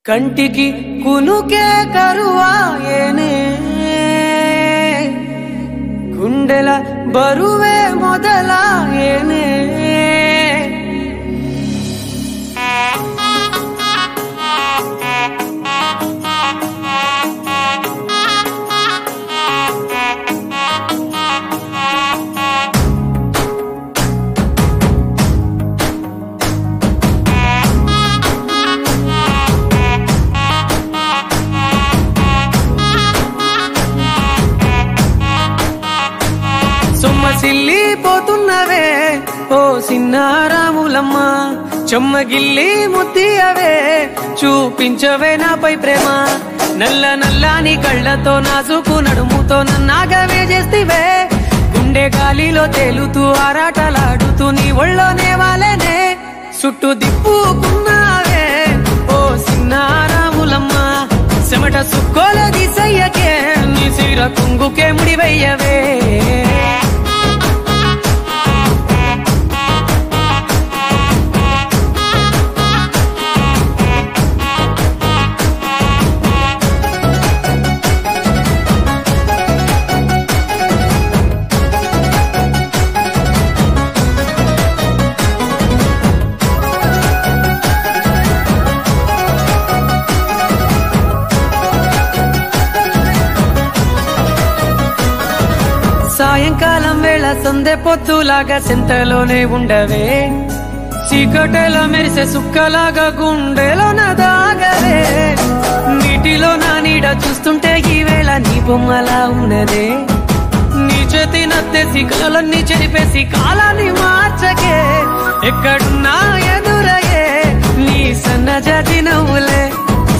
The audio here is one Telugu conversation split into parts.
కంటికి కునుకే కరువాయేనే గుండెల బరువే మొదలాయేనే సొమ్మసిల్లిపోతున్నవే ఓ సిన్నారాములమ్మ చెమ్మగిల్లి ముద్దియవే చూపించవే నాపై ప్రేమ నల్ల నల్లాని కళ్ళతో నాసుకు నడుముతో నన్నాగవే చేస్తివే గుండె గాలిలో తేలుతూ ఆరాటలాడుతూ నీ ఒళ్ళోనే వాలేనే చుట్టూ దిప్పుకున్నావే ఓ సిన్నారాములమ్మ చెమట సుక్కోల దిశయ్యకే నీ సిర కుంగుకే ముడివయ్యవే సాయంకాలం వేళ సందె పొత్తులాగా సెంతలోనే ఉండవే చీకటిలో మెరిసే సుక్కలాగా గుండెలోన దాగవే నీటిలో నా నీడ చూస్తుంటే ఈ వేళ నీ బొమ్మలా ఉన్నదే నీ చేతి నత్తేసి కలలన్నీ చెరిపేసి కాలాన్ని మార్చకే ఎక్కడున్నా ఎదురయ్యే నీ సన్నజాతి నవ్వులే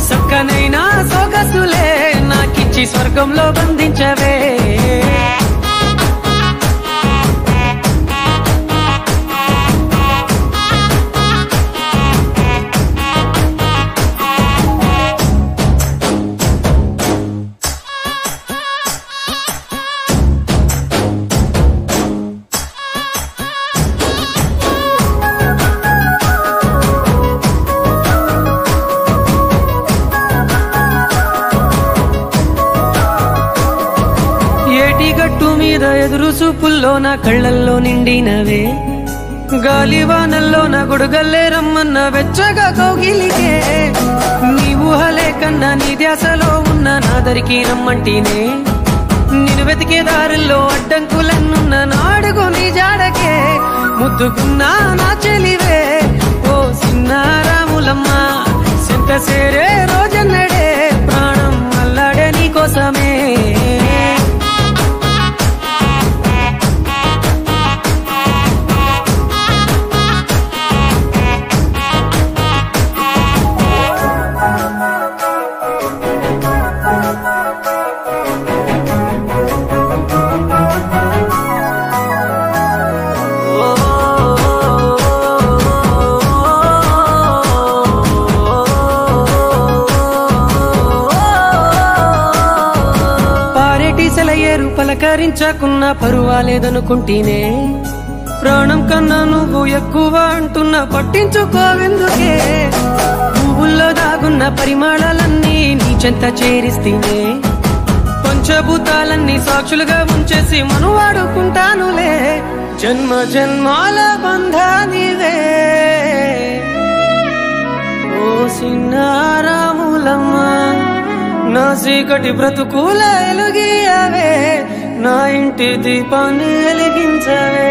సక్కనైనా సొగసులే నాకిచ్చి స్వర్గంలో బంధించవే గట్టు మీద ఎదురు చూపుల్లో నా కళ్ళల్లో నిండినవే గాలివానల్లో నా గొడుగల్లే రమ్మన్న వెచ్చగా కౌగిలికే నీ ఊహలే కన్నా నీ ధ్యాసలో ఉన్న నాదరికి రమ్మంటేనే నేను వెతికే దారుల్లో అడ్డంకులన్నున్న నాడుగు నీ జాడకే ముద్దుకున్నా నా చెలివే ఓ సిన్నారాములమ్మ సెంత సేరే రోజన్నడే ప్రాణం అల్లాడే నీ కోసమే సెలయేరు పలకరించకున్న పరువాలేదనుకుంటేనే ప్రాణం కన్నా నువ్వు ఎక్కువ అంటున్నా పట్టించుకోవెందుకే పువ్వుల్లో దాగున్న పరిమాణాలన్నీ నీ చెంత చేరిస్తేనే పంచభూతాలన్నీ సాక్షులుగా ఉంచేసి మనువాడుకుంటానులే జన్మ జన్మాల బంధానివే ఓ సిన్నారాములమ్మ నా చీకటి బ్రతుకుల ఎలుగియవే నా ఇంటి దీపాన్ని వెలిగించవే